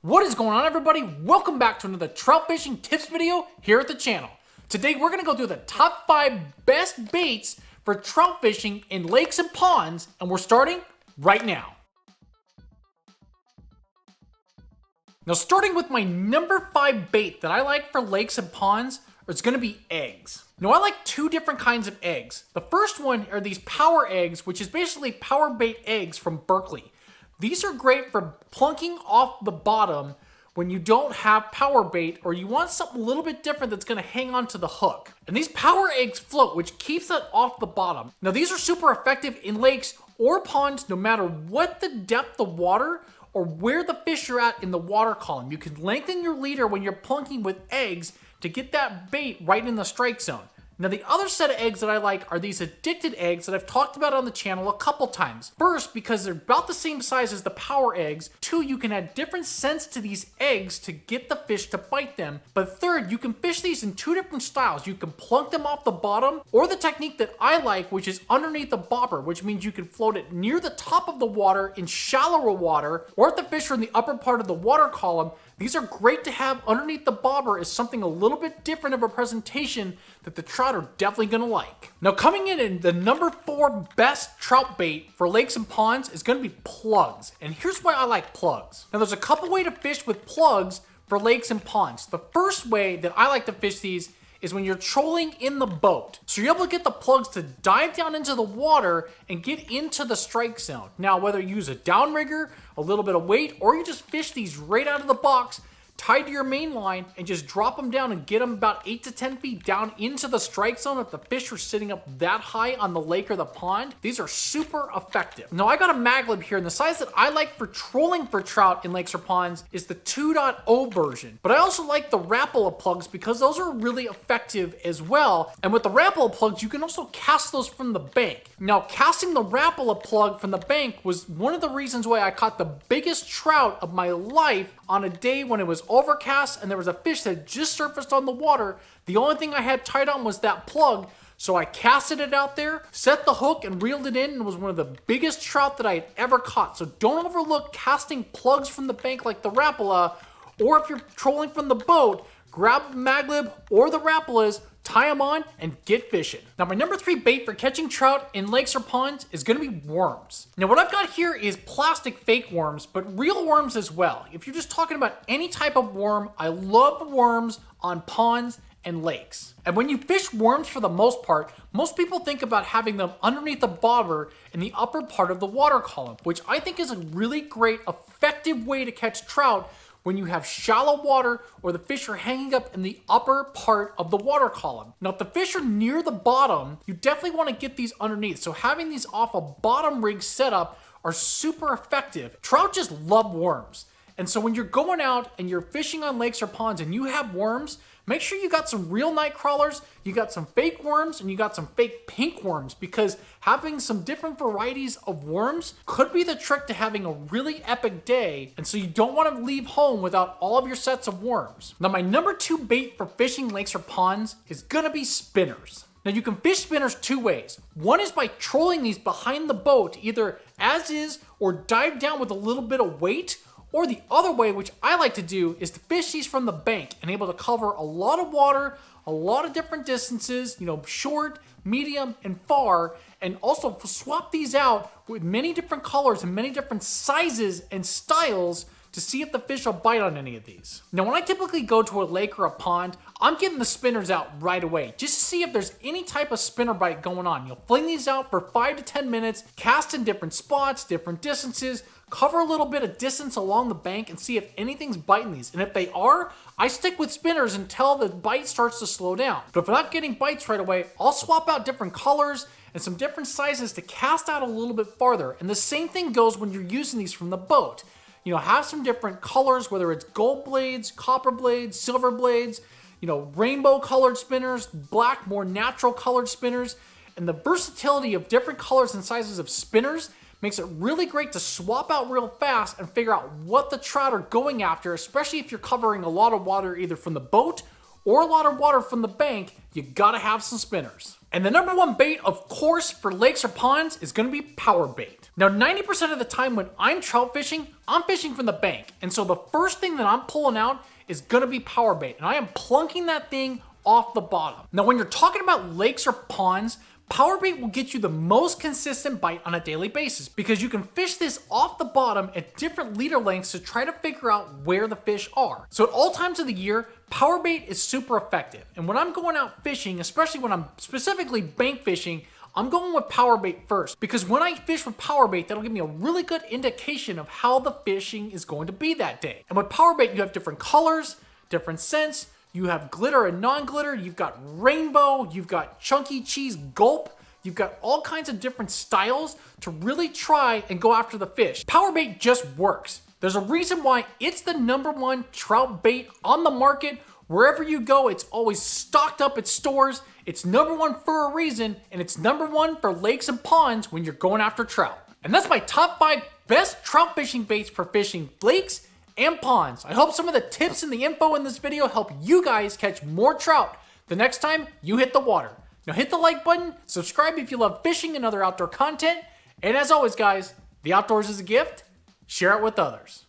What is going on, everybody? Welcome back to another trout fishing tips video here at the channel. Today we're going to go through the top 5 best baits for trout fishing in lakes and ponds, and we're starting right now. Now, starting with my number 5 bait that I like for lakes and ponds, it's going to be eggs. Now, I like 2 different kinds of eggs. The first one are these power eggs, which is basically Powerbait eggs from Berkeley. These are great for plunking off the bottom when you don't have power bait or you want something a little bit different that's going to hang on to the hook. And these power eggs float, which keeps it off the bottom. Now, these are super effective in lakes or ponds no matter what the depth of water or where the fish are at in the water column. You can lengthen your leader when you're plunking with eggs to get that bait right in the strike zone. Now, the other set of eggs that I like are these addicted eggs that I've talked about on the channel a couple times. First, because they're about the same size as the power eggs. 2, you can add different scents to these eggs to get the fish to bite them. But third, you can fish these in 2 different styles. You can plunk them off the bottom, or the technique that I like, which is underneath the bobber, which means you can float it near the top of the water in shallower water, or if the fish are in the upper part of the water column. These are great to have underneath the bobber as something a little bit different of a presentation that the trout are definitely going to like. Now, coming in the number 4 best trout bait for lakes and ponds is going to be plugs. And here's why I like plugs. Now, there's a couple ways to fish with plugs for lakes and ponds. The first way that I like to fish these is when you're trolling in the boat. So you're able to get the plugs to dive down into the water and get into the strike zone. Now, whether you use a downrigger, a little bit of weight, or you just fish these right out of the box, tied to your main line, and just drop them down and get them about 8 to 10 feet down into the strike zone if the fish are sitting up that high on the lake or the pond. These are super effective. Now, I got a mag lib here, and the size that I like for trolling for trout in lakes or ponds is the 2.0 version. But I also like the Rapala plugs because those are really effective as well. And with the Rapala plugs, you can also cast those from the bank. Now, casting the Rapala plug from the bank was one of the reasons why I caught the biggest trout of my life on a day when it was overcast and there was a fish that just surfaced on the water. The only thing I had tied on was that plug, so I casted it out there, set the hook, and reeled it in, and it was one of the biggest trout that I had ever caught. So don't overlook casting plugs from the bank like the Rapala, or if you're trolling from the boat, grab the mag lib or the Rapalas, tie them on, and get fishing. Now, my number 3 bait for catching trout in lakes or ponds is gonna be worms. Now, what I've got here is plastic fake worms, but real worms as well. If you're just talking about any type of worm, I love worms on ponds and lakes. And when you fish worms, for the most part, most people think about having them underneath the bobber in the upper part of the water column, which I think is a really great, effective way to catch trout when you have shallow water or the fish are hanging up in the upper part of the water column. Now, if the fish are near the bottom, you definitely want to get these underneath. So having these off a bottom rig setup are super effective. Trout just love worms. And so when you're going out and you're fishing on lakes or ponds and you have worms, make sure you got some real night crawlers, you got some fake worms, and you got some fake pink worms, because having some different varieties of worms could be the trick to having a really epic day. And so you don't want to leave home without all of your sets of worms. Now, my number 2 bait for fishing lakes or ponds is gonna be spinners. Now, you can fish spinners 2 ways. One is by trolling these behind the boat, either as is or dive down with a little bit of weight. Or the other way, which I like to do, is to fish these from the bank and able to cover a lot of water, a lot of different distances, short, medium, and far, and also swap these out with many different colors and many different sizes and styles to see if the fish will bite on any of these. Now, when I typically go to a lake or a pond, I'm getting the spinners out right away just to see if there's any type of spinner bite going on. You'll fling these out for 5 to 10 minutes, cast in different spots, different distances, cover a little bit of distance along the bank and see if anything's biting these. And if they are, I stick with spinners until the bite starts to slow down. But if I'm not getting bites right away, I'll swap out different colors and some different sizes to cast out a little bit farther. And the same thing goes when you're using these from the boat. Have some different colors, whether it's gold blades, copper blades, silver blades, rainbow colored spinners, black, more natural colored spinners. And the versatility of different colors and sizes of spinners makes it really great to swap out real fast and figure out what the trout are going after, especially if you're covering a lot of water either from the boat or a lot of water from the bank, you gotta have some spinners. And the number one bait, of course, for lakes or ponds is gonna be power bait. Now, 90% of the time when I'm trout fishing, I'm fishing from the bank. And so the first thing that I'm pulling out is gonna be power bait. And I am plunking that thing off the bottom. Now, when you're talking about lakes or ponds, power bait will get you the most consistent bite on a daily basis because you can fish this off the bottom at different leader lengths to try to figure out where the fish are. So at all times of the year, power bait is super effective. And when I'm going out fishing, especially when I'm specifically bank fishing, I'm going with power bait first because when I fish with power bait, that'll give me a really good indication of how the fishing is going to be that day. And with power bait, you have different colors, different scents. You have glitter and non-glitter, you've got rainbow, you've got chunky cheese gulp, you've got all kinds of different styles to really try and go after the fish. Power bait just works. There's a reason why it's the number one trout bait on the market. Wherever you go, it's always stocked up at stores. It's number one for a reason, and it's number one for lakes and ponds when you're going after trout. And that's my top 5 best trout fishing baits for fishing lakes and ponds. I hope some of the tips and the info in this video help you guys catch more trout the next time you hit the water. Now hit the like button, subscribe if you love fishing and other outdoor content, and as always guys, the outdoors is a gift, share it with others.